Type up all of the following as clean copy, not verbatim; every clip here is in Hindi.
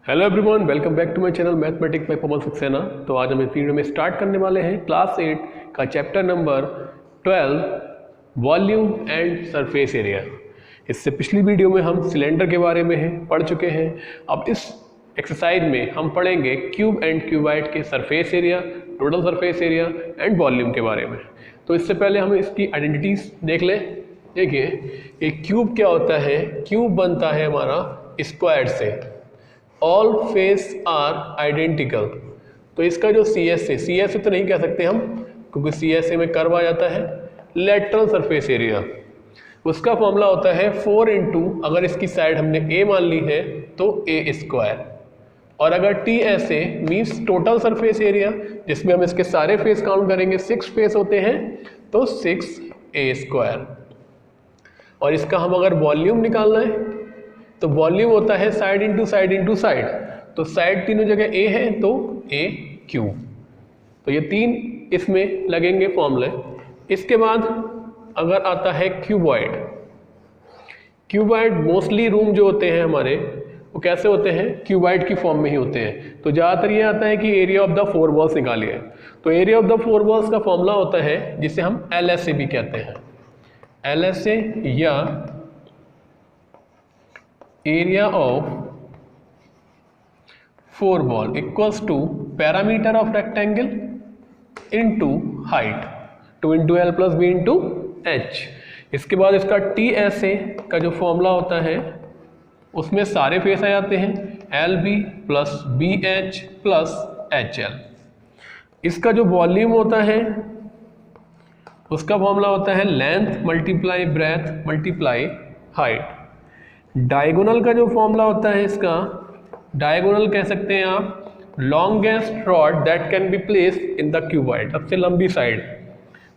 Hello everyone, welcome back to my channel mathematics by Pawan Saxena. तो आज हम इस वीडियो में स्टार्ट करने वाले हैं क्लास 8 का chapter number 12 volume and surface area. इससे पिछली वीडियो में हम सिलेंडर के बारे में पढ़ चुके हैं। अब इस एक्सरसाइज में हम पढ़ेंगे क्यूब एंड क्यूबाइड के surface area, total surface area and volume के बारे में। तो इससे पहले हम इसकी आइडेंटिटीज देख लें। देखिए, एक क्यूब क्या होता है? क्यूब बनता है हमारा स्क्वायर से। All face are identical. तो इसका जो सी एस ए तो नहीं कह सकते हम, क्योंकि सी एस ए में कर्व आ जाता है। लेटरल सरफेस एरिया, उसका फॉर्मूला होता है 4 इंटू, अगर इसकी साइड हमने ए मान ली है तो ए स्क्वायर, और अगर T S A means total surface area, जिसमें हम इसके सारे फेस काउंट करेंगे, 6 फेस होते हैं, तो 6 ए स्क्वायर। और इसका हम अगर वॉल्यूम निकालना है तो वॉल्यूम होता है side into side into side. तो साइड तीनों जगह ए है तो ए क्यूब। तो ये 3 इसमें लगेंगे फॉर्मूले। इसके बाद अगर आता है क्यूबॉइड। क्यूबॉइड मोस्टली रूम जो होते हैं हमारे, वो कैसे होते हैं? क्यूबॉइड की फॉर्म में ही होते हैं। तो ज़्यादातर ये आता है कि एरिया ऑफ द 4 वॉल्स निकालिए। तो एरिया ऑफ द 4 वॉल्स का फॉर्मूला होता है जिसे हम LSA भी कहते हैं। LSA या area of 4 wall equals to parameter of rectangle into height, 2 into L plus B into H. इसके बाद इसका TSA का जो फॉर्मूला होता है उसमें सारे फेस आ जाते हैं, LB plus BH plus HL। इसका जो वॉल्यूम होता है उसका फॉर्मूला होता है length multiply breath multiply height. Diagonal का जो फॉर्मूला होता है, इसका डायगोनल कह सकते हैं आप longest rod that can be placed in the cuboid, सबसे लंबी साइड।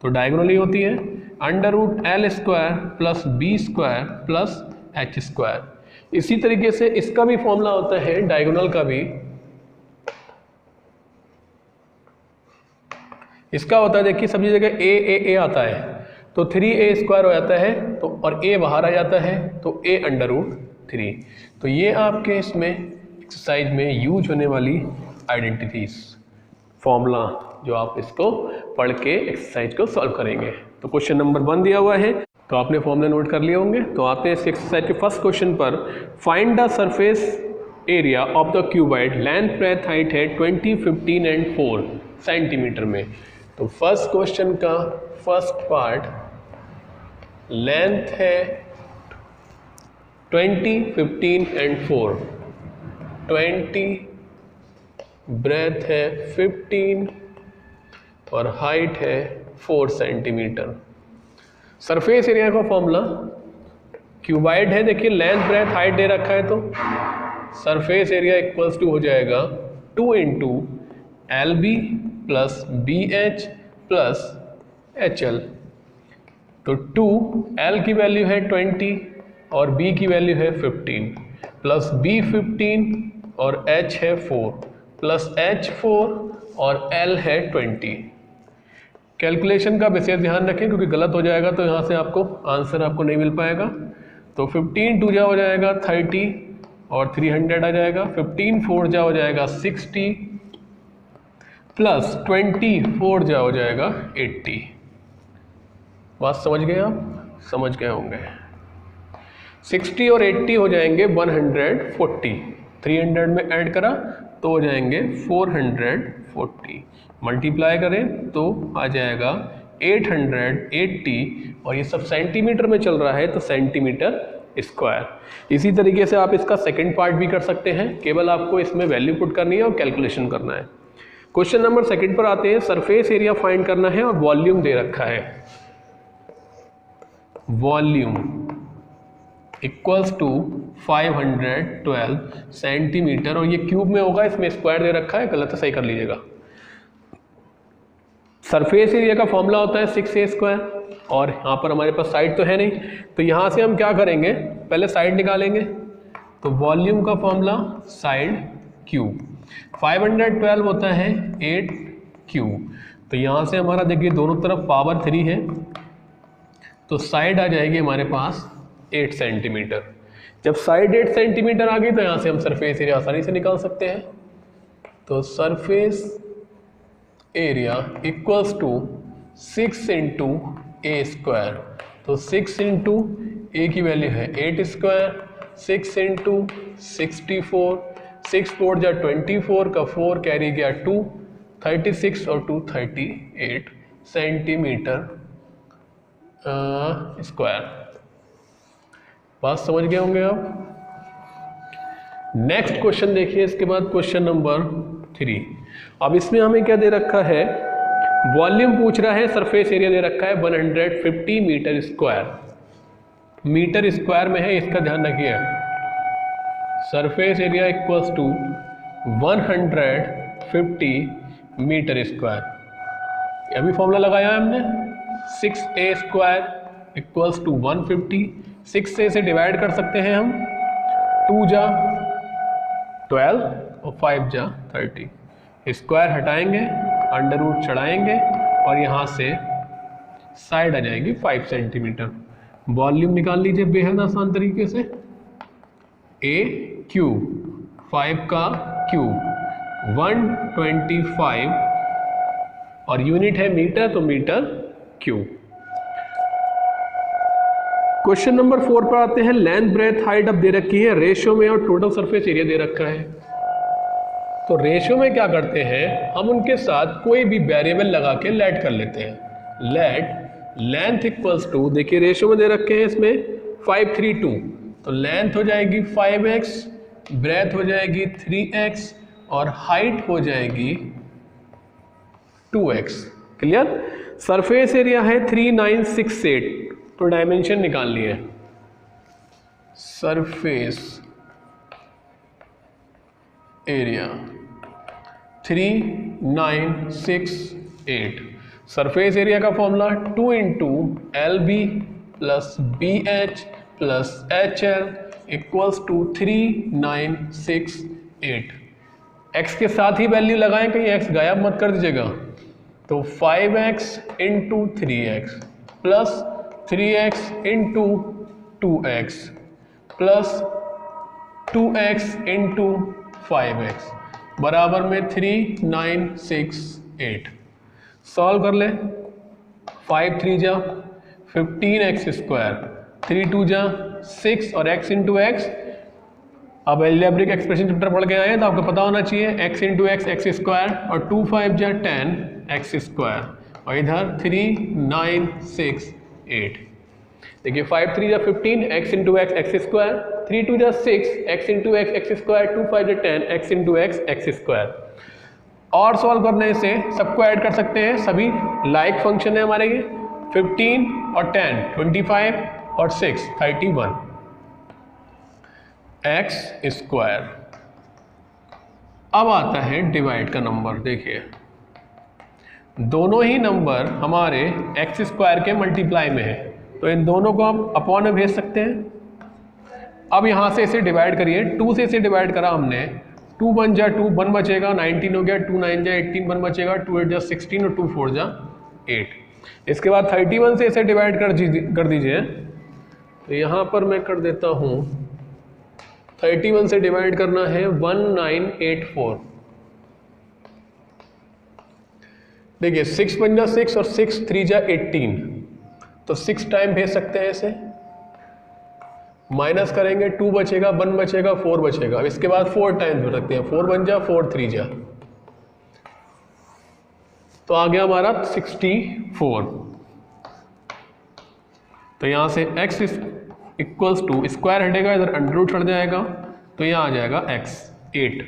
तो डायगोनल ही होती है √L square plus B square plus H square. इसी तरीके से इसका भी फॉर्मूला होता है डायगोनल का भी। इसका होता है, देखिए सभी जगह ए आता है, तो 3A स्क्वायर हो जाता है, तो और A बाहर आ जाता है तो A√3। तो ये आपके इसमें एक्सरसाइज में यूज होने वाली आइडेंटिटीज, फॉर्मूला, जो आप इसको पढ़ के एक्सरसाइज को सॉल्व करेंगे। तो क्वेश्चन नंबर 1 दिया हुआ है, तो आपने फॉर्मूला नोट कर लिए होंगे। तो आते हैं इस एक्सरसाइज के फर्स्ट क्वेश्चन पर। Find the surface area of the cuboid, length breadth height है 20, 15 एंड 4 सेंटीमीटर में। तो फर्स्ट क्वेश्चन का फर्स्ट पार्ट, लेंथ है 20, 15 एंड 4, 20, ब्रेथ है 15 और हाइट है 4 सेंटीमीटर। सरफेस एरिया का फॉर्मूला, क्यूबॉइड है, देखिए लेंथ ब्रेथ हाइट दे रखा है, तो सरफेस एरिया इक्वल्स टू हो जाएगा 2 into LB plus BH plus HL। तो 2, L की वैल्यू है 20 और B की वैल्यू है 15, प्लस B 15 और H है 4, प्लस H 4 और L है 20। कैलकुलेशन का विशेष ध्यान रखें, क्योंकि गलत हो जाएगा तो यहाँ से आपको आंसर आपको नहीं मिल पाएगा। तो 15 2 जा हो जाएगा 30 और 300 आ जाएगा, 15 4 जा हो जाएगा 60 प्लस 20 4 जा हो जाएगा 80। बात समझ गए आप? समझ गए होंगे। 60 और 80 हो जाएंगे 140, 300 में ऐड करा तो हो जाएंगे 440, मल्टीप्लाई करें तो आ जाएगा 880, और ये सब सेंटीमीटर में चल रहा है तो सेंटीमीटर स्क्वायर। इसी तरीके से आप इसका सेकंड पार्ट भी कर सकते हैं, केवल आपको इसमें वैल्यू पुट करनी है और कैलकुलेशन करना है। क्वेश्चन नंबर 2 पर आते हैं। सरफेस एरिया फाइंड करना है और वॉल्यूम दे रखा है। वॉल्यूम इक्वल्स टू 512 सेंटीमीटर, और ये क्यूब में होगा, इसमें स्क्वायर दे रखा है, गलत है, सही कर लीजिएगा। सरफेस एरिया का फॉर्मूला होता है 6A स्क्वायर, और यहाँ पर हमारे पास साइड तो है नहीं, तो यहाँ से हम क्या करेंगे, पहले साइड निकालेंगे। तो वॉल्यूम का फॉर्मूला साइड क्यूब, 512 होता है 8 क्यूब। तो यहाँ से हमारा देखिए दोनों तरफ पावर 3 है, तो साइड आ जाएगी हमारे पास 8 सेंटीमीटर। जब साइड 8 सेंटीमीटर आ गई तो यहाँ से हम सरफेस एरिया आसानी से निकाल सकते हैं। तो surface area equals to 6 into a square. तो 6 इंटू ए की वैल्यू है 8 स्क्वायर, 6 इंटू 64, 6 4 जा 24 का 4 कैरी गया 2, 36 और 2 38 सेंटीमीटर स्क्वायर। बात समझ गए होंगे आप। नेक्स्ट क्वेश्चन देखिए, इसके बाद क्वेश्चन नंबर 3। अब इसमें हमें क्या दे रखा है, वॉल्यूम पूछ रहा है, सरफेस एरिया दे रखा है 150 मीटर स्क्वायर। मीटर स्क्वायर में है, इसका ध्यान रखिए। Surface area equals to 150 meter square. अभी फॉर्मूला लगाया है हमने, 6a स्क्वायर इक्वल्स टू 150। 6 से डिवाइड कर सकते हैं हम, 2 जा 12 और 5 जा 30। स्क्वायर हटाएंगे, अंडर रूट चढ़ाएंगे और यहाँ से साइड आ जाएगी 5 सेंटीमीटर। वॉल्यूम निकाल लीजिए बेहद आसान तरीके से। a क्यूब, 5 का क्यूब 125 और यूनिट है मीटर, तो मीटर क्यूब। क्वेश्चन नंबर 4 पर आते हैं। लेंथ ब्रेथ हाइट अब दे रखी है रेशियो में और टोटल सरफेस एरिया दे रखा है। तो रेशियो में क्या करते हैं, हम उनके साथ कोई भी वेरिएबल लगा के लेट कर लेते हैं। लेट लेंथ इक्वल्स टू, देखिए रेशियो में दे रखे हैं इसमें 5 3 2, तो लेंथ हो जाएगी 5x, ब्रेथ हो जाएगी 3x और हाइट हो जाएगी 2x। क्लियर। सरफेस एरिया है 3968, तो डायमेंशन निकाल लिए। Surface area 3968। सरफेस एरिया का formula 2 into LB plus BH plus HL equals to 3968। x के साथ ही वैल्यू लगाएं, कहीं x गायब मत कर दीजिएगा। तो 5x into 3x plus 3x into 2x plus 2x into 5x बराबर में 3968। सॉल्व कर ले। 5 3 जा 15x स्क्वायर, 3 2 जा 6 और x इंटू एक्स। अब एल्जेब्रिक एक्सप्रेशन चैप्टर पढ़ के आए तो आपको पता होना चाहिए x into x x square और 2 5 जा 10 x स्क्वायर और इधर 3968। देखिए 5 3 जा 15 x into x x square, 3 2 जा 6 x into x x square, 2 5 जा 10 x into x x square. और सॉल्व करने से सबको ऐड कर सकते हैं, सभी लाइक फंक्शन है हमारे ये। 15 और 10 25 और 6 31 x स्क्वायर। अब आता है डिवाइड का नंबर। देखिए दोनों ही नंबर हमारे एक्स स्क्वायर के मल्टीप्लाई में है, तो इन दोनों को हम अपॉन में भेज सकते हैं। अब यहाँ से इसे डिवाइड करिए, 2 से इसे डिवाइड करा हमने, 2 1 जा 2 1 बचेगा, 19 हो गया, 2 9 जा 18 1 बचेगा, 2 8 जा 16 और 2 4 जा 8। इसके बाद 31 से इसे डिवाइड कर दीजिए। तो यहाँ पर मैं कर देता हूँ, 31 से डिवाइड करना है 1984। देखिए 6 1 जा 6 और 6 3 जा 18, तो 6 टाइम भेज सकते हैं इसे। माइनस करेंगे, 2 बचेगा, 1 बचेगा, 4 बचेगा। अब इसके बाद 4 टाइम भेज सकते हैं, 4 1 जा 4 3 जा, तो आ गया हमारा 64। तो यहां से x इक्वल्स टू स्क्वायर हटेगा, इधर अंडर रूट हट जाएगा, तो यहाँ आ जाएगा x 8।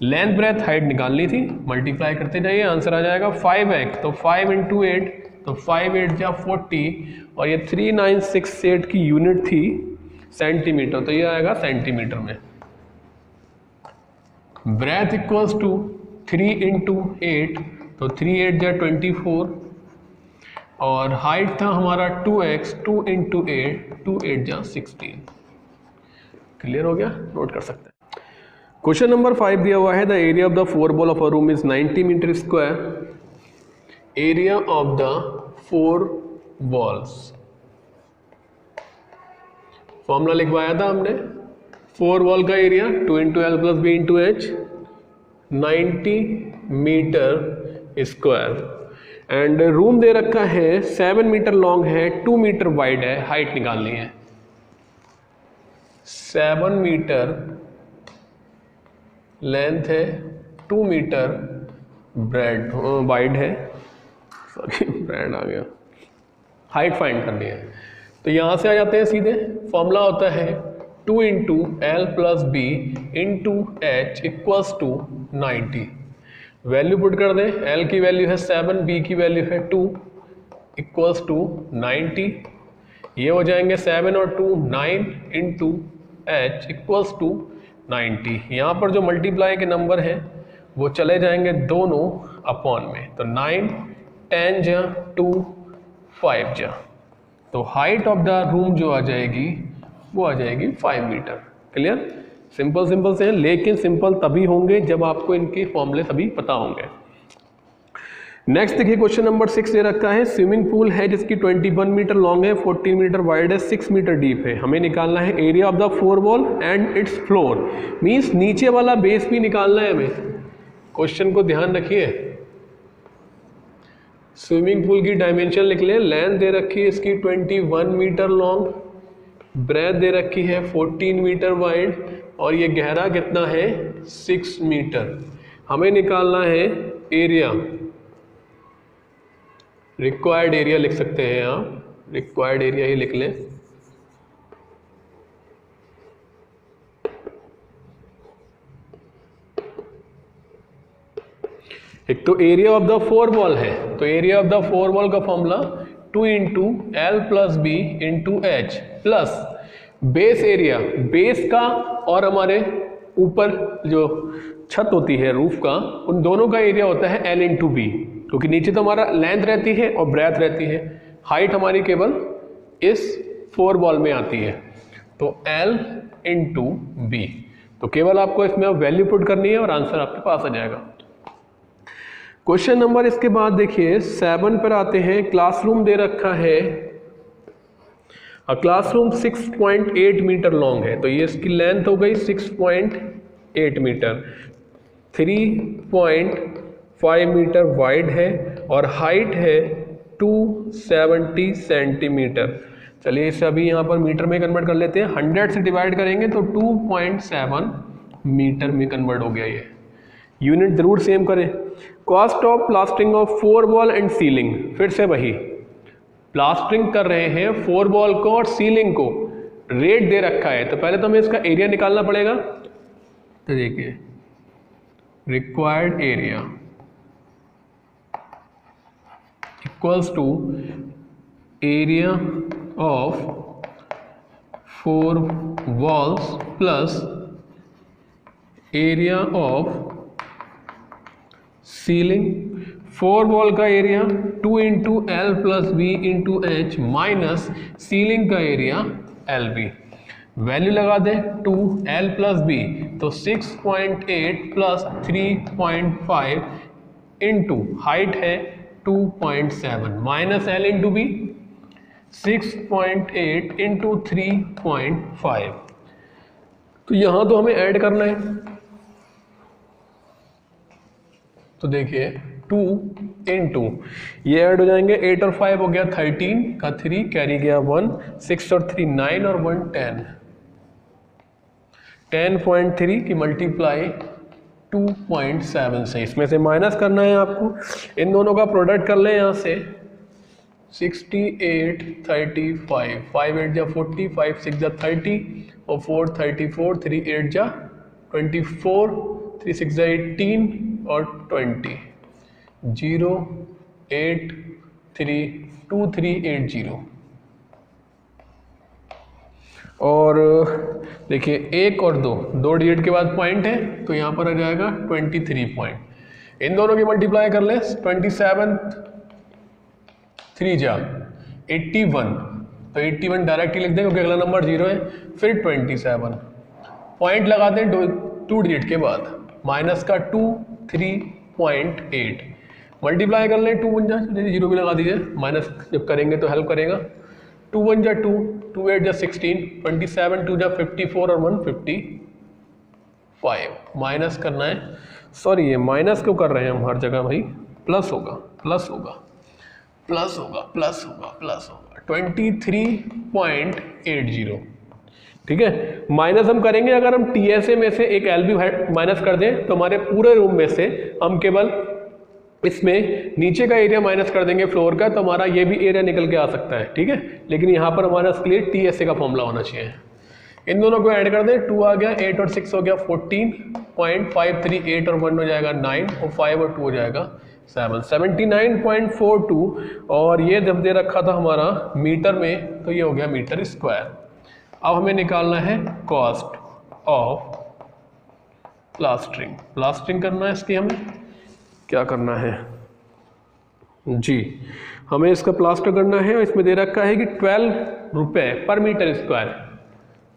लेंथ ब्रेथ हाइट निकालनी थी, मल्टीप्लाई करते जाइए, आंसर आ जाएगा 5x। तो 5 इंटू 8, तो 5 8 जा 40 और ये 3968 की यूनिट थी सेंटीमीटर, तो ये आएगा सेंटीमीटर में। ब्रेथ इक्वल्स टू 3 इंटू 8, तो 3 8 जा 24 और हाइट था हमारा 2x, 2 इंटू 8, 2 8 जा 16। क्लियर हो गया, नोट कर सकते हैं। क्वेश्चन नंबर 5 दिया हुआ है, the area of the 4 wall of a room is 90 metre square. Area of the 4 walls, formula लिखवाया था हमने, 4 वॉल का area 2 into L plus B into H 90 metre square and room दे रखा है 7 मीटर लॉन्ग है 2 मीटर वाइड है, हाइट निकालनी है 7 मीटर लेंथ है 2 मीटर ब्रेड वाइड है, सॉरी ब्रेड आ गया, हाइट फाइंड करनी है। तो यहाँ से आ जाते हैं सीधे, फॉर्मूला होता है 2 into L plus B into H equals to 90। Value put कर दें, एल की वैल्यू है 7, बी की वैल्यू है 2 इक्वल्स टू 90। ये हो जाएंगे 7 और 2 9 इंटू एच इक्वल्स टू 90। यहाँ पर जो मल्टीप्लाई के नंबर हैं वो चले जाएंगे दोनों अपॉन में, तो 9 10 जा 2 5 जा, तो हाइट ऑफ द रूम जो आ जाएगी वो आ जाएगी 5 मीटर। क्लियर? सिंपल सिंपल से हैं, लेकिन सिंपल तभी होंगे जब आपको इनके फॉर्मूले सभी पता होंगे। नेक्स्ट देखिए क्वेश्चन नंबर 6 दे रखा है, स्विमिंग पूल है जिसकी 21 मीटर लॉन्ग है, 14 मीटर वाइड है, 6 मीटर डीप है। हमें निकालना है area of the 4 wall and it's floor, means नीचे वाला बेस भी निकालना है हमें। क्वेश्चन को ध्यान रखिए, स्विमिंग पूल की डायमेंशन लिख लें, लेंथ दे रखी है इसकी 21 मीटर लॉन्ग, ब्रेथ दे रखी है 14 मीटर वाइड और ये गहरा कितना है 6 मीटर। हमें निकालना है एरिया, रिक्वायर्ड एरिया लिख सकते हैं आप, रिक्वायर्ड एरिया ही लिख लें। एक तो एरिया ऑफ द 4 वॉल है, तो एरिया ऑफ द 4 वॉल का formula 2 into L plus B into H plus base area, base का और हमारे ऊपर जो छत होती है रूफ का, उन दोनों का एरिया होता है एल इंटू बी, क्योंकि नीचे तो हमारा लेंथ रहती है और ब्रेथ रहती है, हाइट हमारी केवल इस 4 वॉल में आती है, तो एल इंटू बी। तो केवल आपको इसमें वैल्यू पुट करनी है और आंसर आपके पास आ जाएगा। क्वेश्चन नंबर इसके बाद देखिए 7 पर आते हैं, क्लासरूम दे रखा है, क्लासरूम 6.8 मीटर लॉन्ग है, तो ये इसकी लेंथ हो गई 6.8 मीटर, 3.5 मीटर वाइड है और हाइट है 270 सेंटीमीटर। चलिए इसे अभी यहाँ पर मीटर में कन्वर्ट कर लेते हैं, 100 से डिवाइड करेंगे तो 2.7 मीटर में कन्वर्ट हो गया। ये यूनिट जरूर सेम करें। Cost of plastering of 4 wall and ceiling, फिर से वही प्लास्टरिंग कर रहे हैं 4 वॉल को और सीलिंग को, रेट दे रखा है, तो पहले तो हमें इसका एरिया निकालना पड़ेगा। तो देखिए required area equals to area of 4 walls plus area of ceiling. 4 wall का area 2 into L plus B into H minus ceiling का एरिया एल बी। वैल्यू लगा दें 2 एल प्लस बी, तो 6.8 प्लस 3.5 इंटू हाइट है 2.7 minus L into B 6.8 into 3.5। तो यहाँ तो हमें ऐड करना है, तो देखिए 2 इंटू ये ऐड हो जाएंगे, 8 और 5 हो गया 13 का 3 कैरी गया 1, 6 और 3 9 और 1 10, 10.3 की मल्टीप्लाई 2.7 से, इसमें से माइनस करना है आपको, इन दोनों का प्रोडक्ट कर लें यहाँ से 68 35, 5 8 जा 40, 5 6 जा 30 और 4 34, 3 8 जा 24, 3 6 जा 18 और 20, 0 8 3 2 3 8 0। और देखिए 1 और 2 डिजिट के बाद पॉइंट है, तो यहाँ पर आ जाएगा 23 पॉइंट। इन दोनों की मल्टीप्लाई कर लें, 27 3 जा 81, तो 81 डायरेक्टली लिख दें क्योंकि अगला नंबर 0 है, फिर 27 पॉइंट लगा दें 2 डिजिट के बाद, माइनस का 2 3.8 मल्टीप्लाई कर लें, 2 बन जाए, 0 भी लगा दीजिए, माइनस जब करेंगे तो हेल्प करेगा, 2 1 जा 2, 2 8 जा 16, 27 2 जा 54 और 155 माइनस करना है। सॉरी ये माइनस क्यों कर रहे हैं हम हर जगह भाई, प्लस होगा प्लस होगा प्लस होगा प्लस होगा प्लस होगा 23.80। ठीक है, माइनस हम करेंगे अगर हम TSA में से एक LB माइनस कर दें तो हमारे पूरे रूम में से हम केवल इसमें नीचे का एरिया माइनस कर देंगे फ्लोर का, तो हमारा ये भी एरिया निकल के आ सकता है। ठीक है, लेकिन यहाँ पर हमारा इसके लिए TSA का फॉर्मूला होना चाहिए। इन दोनों को ऐड कर दें, 2 आ गया, 8 और 6 हो गया 14.53, 8 और 1 हो जाएगा 9 और 5 और 2 हो जाएगा 7, 79.42। और ये जब दे रखा था हमारा मीटर में तो ये हो गया मीटर स्क्वायर। अब हमें निकालना है कॉस्ट ऑफ प्लास्टरिंग। प्लास्टरिंग करना है इसकी, हमें क्या करना है जी, हमें इसका प्लास्टर करना है। इसमें दे रखा है कि 12 रुपये पर मीटर स्क्वायर,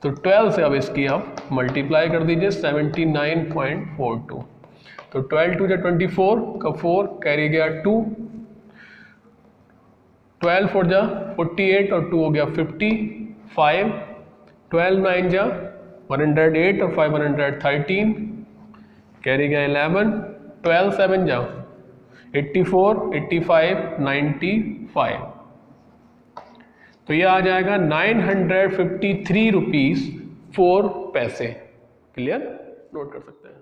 तो 12 से अब इसकी आप मल्टीप्लाई कर दीजिए 79.42। तो 12 2 जा 24 का 4 कैरी गया 2, 12 4 जा 48 और 2 हो गया 55, 12 9 जा 108 और 5 113 कैरी गया 11, 12 7 जा 84 85 95। तो ये आ जाएगा 953 रुपीज़ 4 पैसे। क्लियर, नोट कर सकते हैं।